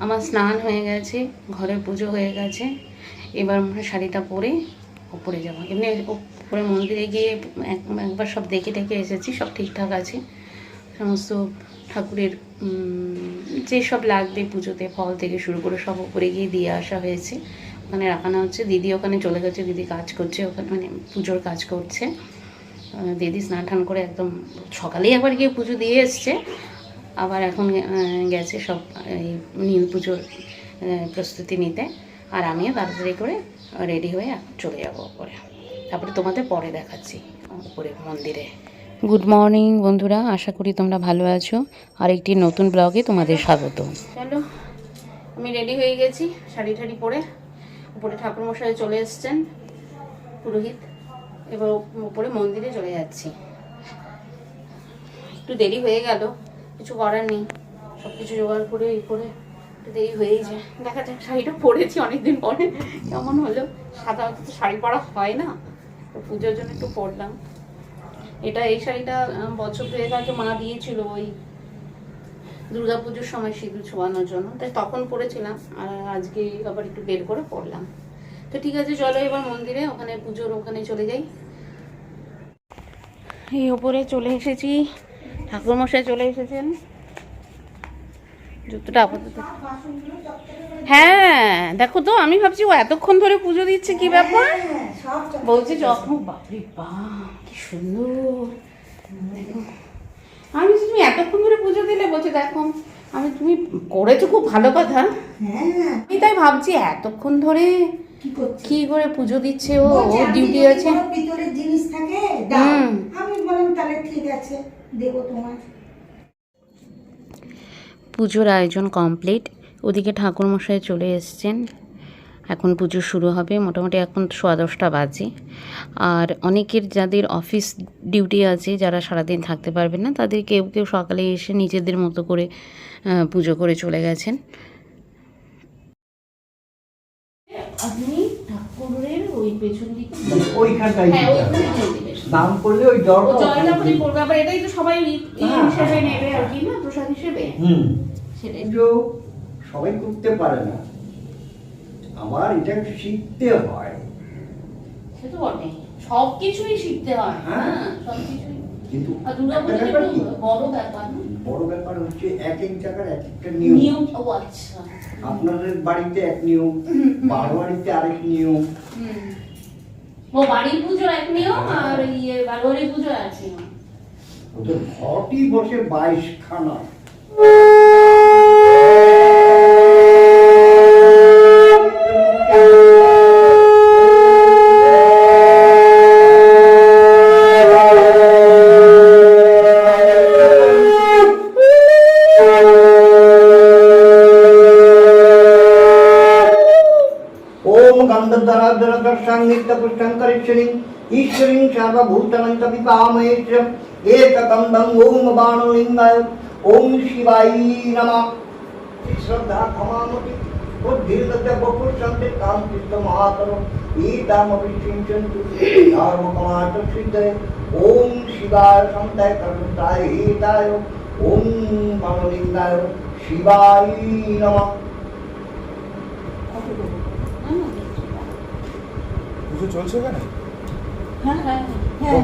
আমার স্নান হয়ে গেছে, ঘরের পুজো হয়ে গেছে। এবার শাড়িটা পরে উপরে যাবো। এমনি উপরে মন্দিরে গিয়ে একবার সব দেখে টেকে এসেছি, সব ঠিকঠাক আছে। সমস্ত ঠাকুরের যেসব লাগবে পুজোতে, ফল থেকে শুরু করে সব উপরে গিয়ে দিয়ে আসা হয়েছে। ওখানে রাখানো হচ্ছে। দিদি ওখানে চলে গেছে, দিদি কাজ করছে ওখানে, মানে পুজোর কাজ করছে। দিদি স্নান টান করে একদম সকালেই একবার গিয়ে পুজো দিয়ে এসছে, আবার এখন গেছে সব এই নীল পুজোর প্রস্তুতি নিতে। আর আমিও তাড়াতাড়ি করে রেডি হয়ে চলে যাবো উপরে। তারপরে তোমাদের পরে দেখাচ্ছি উপরে মন্দিরে। গুড মর্নিং বন্ধুরা, আশা করি তোমরা ভালো আছো। আর একটি নতুন ব্লগে তোমাদের স্বাগত। চলো, আমি রেডি হয়ে গেছি শাড়ি ঠাড়ি পরে। উপরে ঠাকুরমশাই চলে এসছেন, পুরোহিত। এবার উপরে মন্দিরে চলে যাচ্ছি। একটু দেরি হয়ে গেল, কিছু করার নেই, সব কিছু জোগাড় করে করে একটু দেরি হয়েই যায়। দেখা যাক, শাড়িটা পরেছি অনেকদিন পরে, কেমন হলো। সাধারণত তো শাড়ি পরা হয় না, তো পুজোর জন্য একটু পরলাম। এই শাড়িটা বছর দুয়েক আগে মা দিয়েছিল ওই দুর্গাপুজোর সময় সিঁদুর ছোঁয়ানোর জন্য, তাই তখন পরেছিলাম। আর আজকে আবার একটু বের করে পরলাম। তো ঠিক আছে, চলো এবার মন্দিরে, ওখানে পুজোর ওখানে চলে যাই। এই ওপরে চলে এসেছি, ঠাকুরমশাই চলে এসেছেন। জুতোটা আপাতত, হ্যাঁ দেখো তো, আমি ভাবছি ও এতক্ষণ ধরে পুজো দিচ্ছে, কি ব্যাপার। বলছে যত্ন, বাপরে বাপ কি সুন্দর। দেখো, আমি তুমি এতক্ষণ ধরে পুজো দিলে, বলছে দেখো আমি, তুমি করেছো খুব ভালো কথা। আমি তাই ভাবছি এতক্ষণ ধরে কি করে পুজো দিচ্ছে ও, ওর ডিউটি আছে। ভিতরের জিনিস থাকে, আমি বললাম তাহলে ঠিক আছে দেবো তোমার। পুজোর আয়োজন কমপ্লিট। ওদিকে ঠাকুরমশাই চলে এসছেন, এখন পুজো শুরু হবে। মোটামুটি এখন 10:15 বাজে। আর অনেকের যাদের অফিস ডিউটি আছে, যারা সারাদিন থাকতে পারবেন না, তাদের কেউ কেউ সকালে এসে নিজেদের মতো করে পুজো করে চলে গেছেন। আপনি ঠাকুরের ওই পেছন দিকে ওইখানটায় নাম করলে ওই জলটা পড়বে, আবার এটাই তো সবাই হিসেবে নেবে আর কি, না প্রসাদ হিসেবে। সেটাই সবাই করতে পারে না, আমার এটা শিখতে হয়। সে তো বটে, সবকিছুই শিখতে হয়। হ্যাঁ, সবকিছুই। কিন্তু বড় ব্যাপার হচ্ছে এক এক জায়গার এক একটা নিয়ম। ও আচ্ছা, আপনাদের বাড়িতে এক নিয়ম, বারোয়ারিতে আরেক নিয়ম। ও বাড়ি পুজোর এক নিয়ম, আর বারোয়ারি পুজোর এক নিয়ম। ওদের ঘরটি বসে 22 খানা। ईश्वरीं सर्वभूतमन्तपितामहेश्वरम् एककन्दं ओम बाणलिङ्गाय ओम शिवाय नमः। श्रद्धा क्षमामपि बुद्धिर्दत्त बहुशन्ते कामचित्तमहातरो एतामभिषिञ्चन्तु धर्मकमाचसिद्धये ओम शिवाय सन्ताय कर्मताय हिताय ओम बाणलिङ्गाय शिवाय नमः। পুজো চলছে কেন? হ্যাঁ হ্যাঁ হ্যাঁ,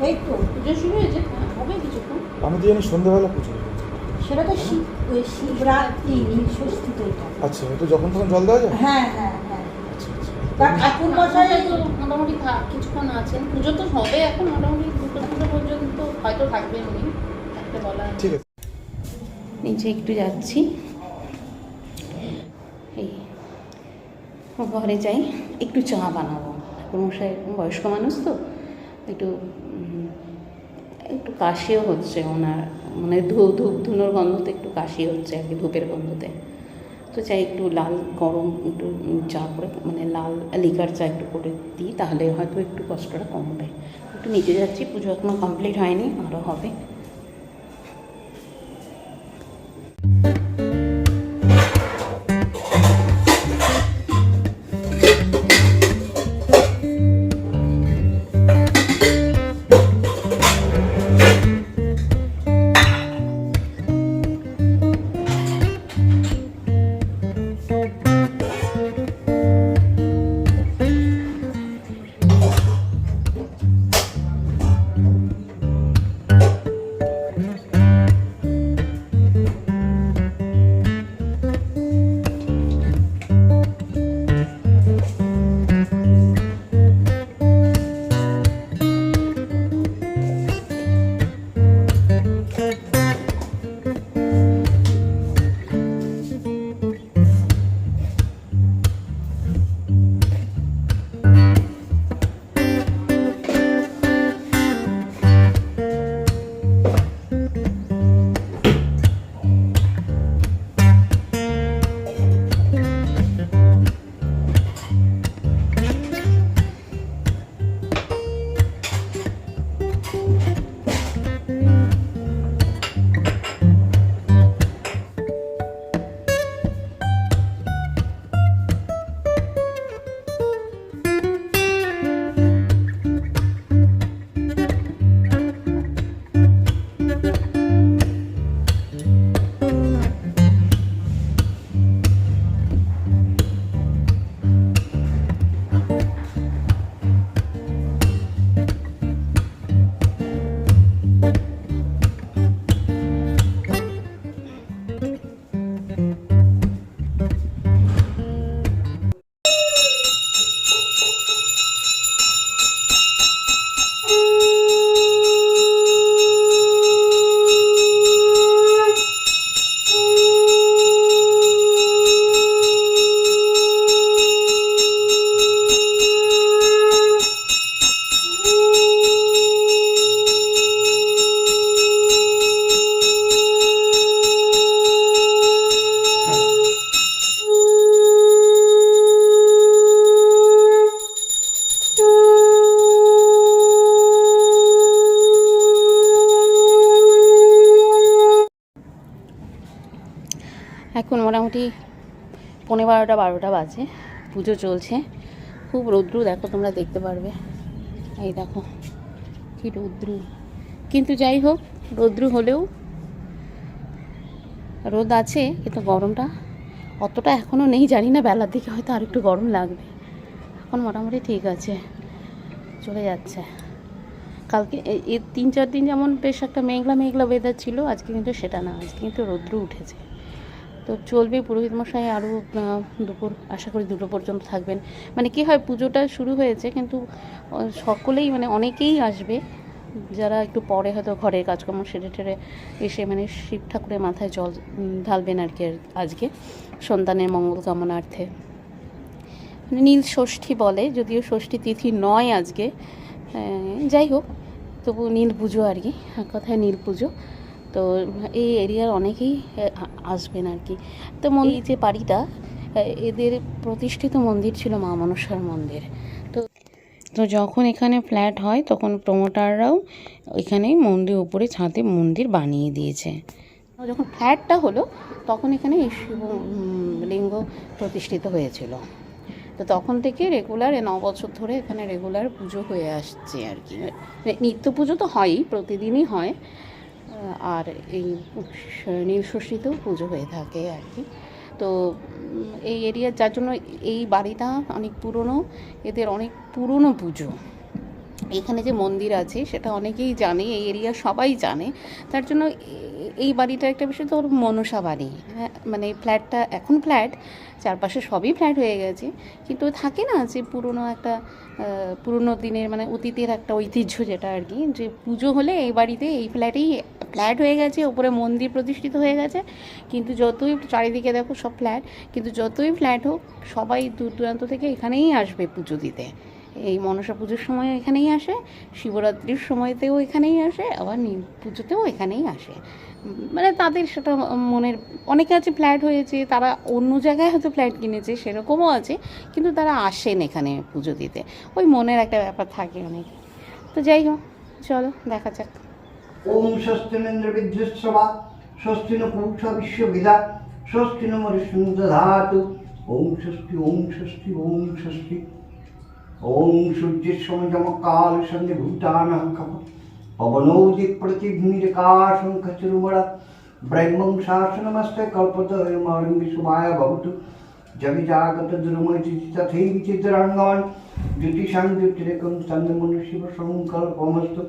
এই তো পুজো শুরু হয়েছে, হবে কিছুক্ষণ। আমি তো জানি সন্ধ্যাবেলা পুজো, সেটা তো শিবরাত্রি ষষ্ঠী তো এটা। আচ্ছা, এটা যখন তখন জল দেওয়া যায়? হ্যাঁ হ্যাঁ হ্যাঁ। আচ্ছা আচ্ছা, ঠাকুর মশাই মোটামুটি কিছুক্ষণ আছেন, পুজো তো হবে এখন, মোটামুটি 2টা পর্যন্ত হয়তো থাকবেন উনি, একটা বলা। ঠিক আছে, নিচে একটু যাচ্ছি, এই ঘরে যাই, একটু চা বানাবো। ঠাকুরমশাই বয়স্ক মানুষ তো, একটু একটু কাশিও হচ্ছে ওনার, মানে ধূপ ধুনোর গন্ধতে একটু কাশি হচ্ছে আর কি, ধূপের গন্ধতে। তো চাই একটু লাল গরম একটু চা করে, মানে লাল লিকার চা একটু করে দিই, তাহলে হয়তো একটু কষ্টটা কমবে। একটু নিচে যাচ্ছি, পুজো এখনও কমপ্লিট হয়নি, আরও হবে। এখন মোটামুটি 11:30 বাজে, পুজো চলছে, খুব রৌদ্র, দেখো তোমরা দেখতে পারবে, এই দেখো কি রৌদ্র। কিন্তু যাই হোক, রৌদ্র হলেও রোদ আছে, কিন্তু গরমটা অতটা এখনও নেই, জানি না বেলার দিকে হয়তো আর একটু গরম লাগবে। এখন মোটামুটি ঠিক আছে, চলে যাচ্ছে। কালকে এই 3-4 দিন যেমন বেশ একটা মেঘলা মেঘলা ওয়েদার ছিল, আজকে কিন্তু সেটা না, আজকে কিন্তু রৌদ্র উঠেছে। তো চলবে, পুরোহিত মশাই আরও দুপুর, আশা করি 2টো পর্যন্ত থাকবেন। মানে কি হয়, পুজোটা শুরু হয়েছে কিন্তু সকলেই মানে অনেকেই আসবে, যারা একটু পরে হয়তো ঘরের কাজকর্ম সেরে টেরে এসে মানে শিব ঠাকুরের মাথায় জল ঢালবেন আর কি আজকে, সন্তানের মঙ্গল কামনার্থে। মানে নীল ষষ্ঠী বলে, যদিও ষষ্ঠী তিথি নয় আজকে, যাই হোক তবু নীল পুজো আর কি, এক কথায় নীল পুজো। তো এই এরিয়ার অনেকেই আসবেন আর কি। তো এই যে বাড়িটা, এদের প্রতিষ্ঠিত মন্দির ছিল মা মনসার মন্দির। তো যখন এখানে ফ্ল্যাট হয় তখন প্রমোটাররাও এখানেই মন্দির, উপরে ছাদে মন্দির বানিয়ে দিয়েছে। যখন ফ্ল্যাটটা হলো তখন এখানে শিবলিঙ্গ প্রতিষ্ঠিত হয়েছিল। তো তখন থেকে রেগুলার 9 বছর ধরে এখানে রেগুলার পুজো হয়ে আসছে আর কি। নিত্য পুজো তো হয়ই, প্রতিদিনই হয়, আর এই নীলষষ্ঠীতেও পুজো হয়ে থাকে আর কি। তো এই এরিয়ার, যার জন্য এই বাড়িটা অনেক পুরনো, এদের অনেক পুরনো পুজো। এখানে যে মন্দির আছে সেটা অনেকেই জানে, এই এরিয়ার সবাই জানে, তার জন্য এই বাড়িটা একটা বিষয় তো মনসা বাড়ি। হ্যাঁ, মানে ফ্ল্যাটটা এখন ফ্ল্যাট, চারপাশে সবই ফ্ল্যাট হয়ে গেছে, কিন্তু থাকে না যে পুরনো একটা পুরনো দিনের মানে অতীতের একটা ঐতিহ্য, যেটা আর কি, যে পুজো হলে এই বাড়িতে, এই ফ্ল্যাটেই ফ্ল্যাট হয়ে গেছে, ওপরে মন্দির প্রতিষ্ঠিত হয়ে গেছে, কিন্তু যতই চারিদিকে দেখো সব ফ্ল্যাট, কিন্তু যতই ফ্ল্যাট হোক সবাই দূর দূরান্ত থেকে এখানেই আসবে পুজো দিতে। এই মনসা পুজোর সময় এখানেই আসে, শিবরাত্রির সময়তেও এখানেই আসে, আবার নীল পুজোতেও এখানেই আসে। মানে তাদের সেটা মনের, অনেকে আছে ফ্ল্যাট হয়েছে, তারা অন্য জায়গায় হয়তো ফ্ল্যাট কিনেছে, সেরকমও আছে, কিন্তু তারা আসেন এখানে পুজো দিতে, ওই মনের একটা ব্যাপার থাকে অনেক। তো যাই হোক, চলো দেখা যাক। ওম স্বস্তিনেন্দ্র বিদ্যুৎসভা, স্বস্তিন পুরুষা বিশ্ববিদা, স্বস্তিন মরিষ্ণু ধাতু। ওম ষষ্ঠী, ওম ষষ্ঠী, ওম ষষ্ঠী। ওম সূর্যের সময় যম কাল সন্ধে ভূতানহংকম পবনৌদিক প্রতিঘ্নিরকাশঙ্খচুরুমড়া ব্রহ্মং শাসনমস্তে কল্পতরুম শুভায় ভবতু জগি জাগত দুর্ময় তথৈব চিত্রাঙ্গন জ্যোতিষাং জ্যোতিরেকং চন্দ্রমণি শিব সংকল্পমস্তু।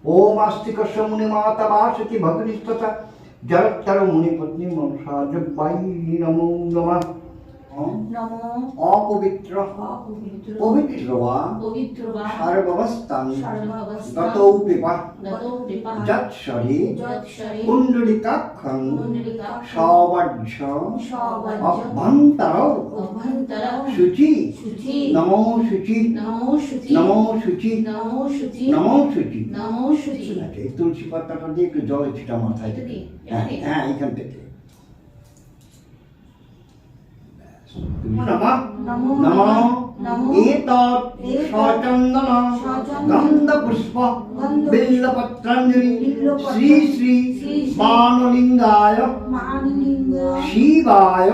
ওম আস্তিকস্য মুনি মাতা বাসতি ভগনিস্তথা জলত্তর মুনিপত্নী মনসা জব্বাই নমো নমঃ। অপবিত্র পবিত্র বা সর্বাবস্থান গতৌ পিপা যৎসরি কুণ্ডলিকাক্ষং সবজ্জ অভ্যন্তরৌ শুচি নমো শুচি নমো শুচি নমো শুচি। আচ্ছা, এই তুলসী পাতাটা দিয়ে একটু জলে ছিটা মাথায়, হ্যাঁ এখান থেকে। নমঃ নমঃ এতৎ সচন্দন গন্ধপুষ্প বিল্লপত্রাঞ্জলি শ্রী শ্রী বাণলিঙ্গায় শিবায়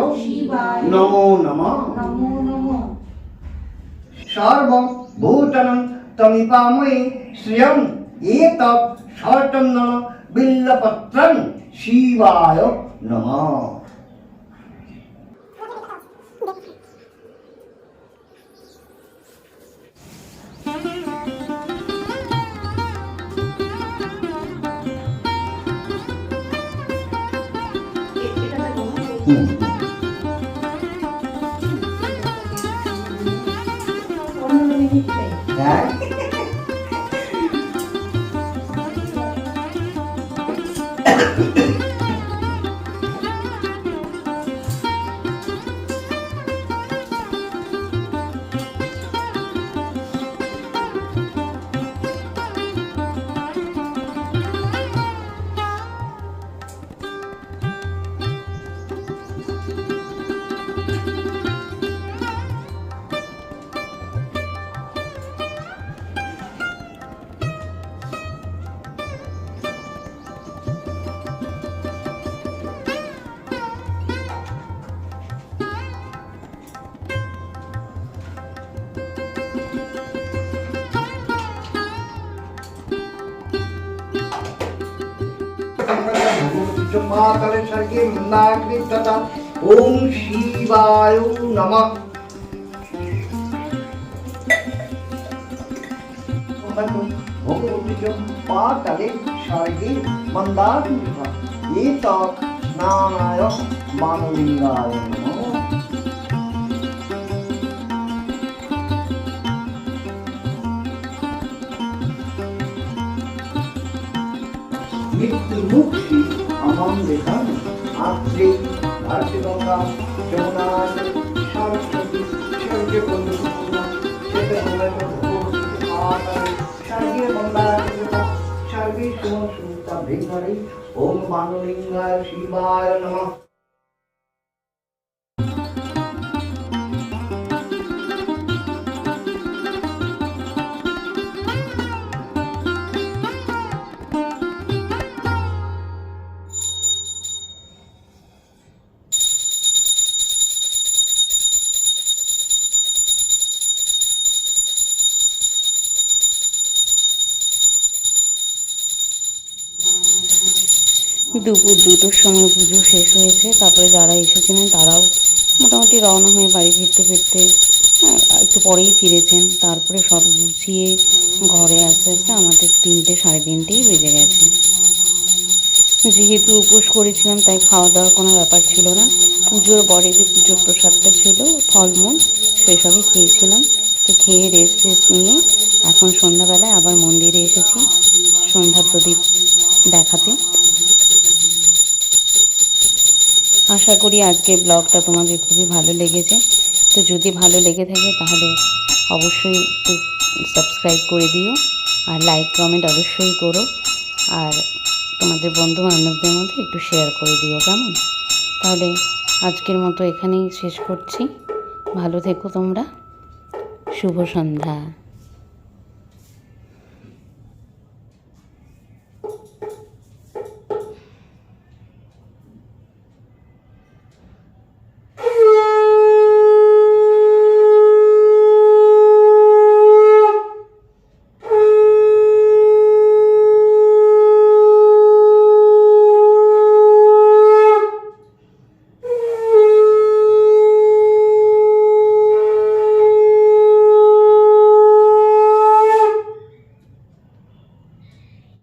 নমো নমঃ। সর্বভূতানাং তমিপাময়ে শ্রিয়ং এতৎ সচন্দন বিল্লপত্রং শিবায় নমঃ। হ্যাঁ পাতালে স্বর্গে মন্দাকৃততা ওম শিবায় নমঃ। ভগবতী পাতালে স্বর্গে মন্দাকৃততা এতৎ স্নানায় মানলিঙ্গায় নমঃ। মৃত্যু মুক্তি অহং দেখান আত্রে ভারতীগঙ্গা যমুনার সরস্বতী সূর্য বন্ধু স্বর্গীয় মন্দার সর্বে সুমসুতা ভৃঙ্গরে ওম মানলিঙ্গায় শিবায় নমঃ। দুপুর 2টোর সময় পুজো শেষ হয়েছে। তারপরে যারা এসেছিলেন তারাও মোটামুটি রওনা হয়ে বাড়ি ফিরতে ফিরতে একটু পরেই ফিরেছেন। তারপরে সব গুছিয়ে ঘরে আস্তে আস্তে আমাদের 3টে সাড়ে 3টেই বেজে গেছে। যেহেতু উপোস করেছিলাম তাই খাওয়া দাওয়ার কোনো ব্যাপার ছিল না। পুজোর পরে যে পুজোর প্রসাদটা ছিল ফলমূল সেসবই খেয়েছিলাম। তো খেয়ে রেস্ট নিয়ে এখন সন্ধ্যাবেলায় আবার মন্দিরে এসেছি সন্ধ্যা প্রদীপ দেখাতে। আশা করি আজকের ব্লগটা তোমাদের খুবই ভালো লেগেছে। তো যদি ভালো লেগে থাকে তাহলে অবশ্যই একটু সাবস্ক্রাইব করে দিও, আর লাইক কমেন্ট অবশ্যই করো, আর তোমাদের বন্ধু বান্ধবদের মধ্যে একটু শেয়ার করে দিও, কেমন? তাহলে আজকের মতো এখানেই শেষ করছি। ভালো থেকো তোমরা। শুভ সন্ধ্যা।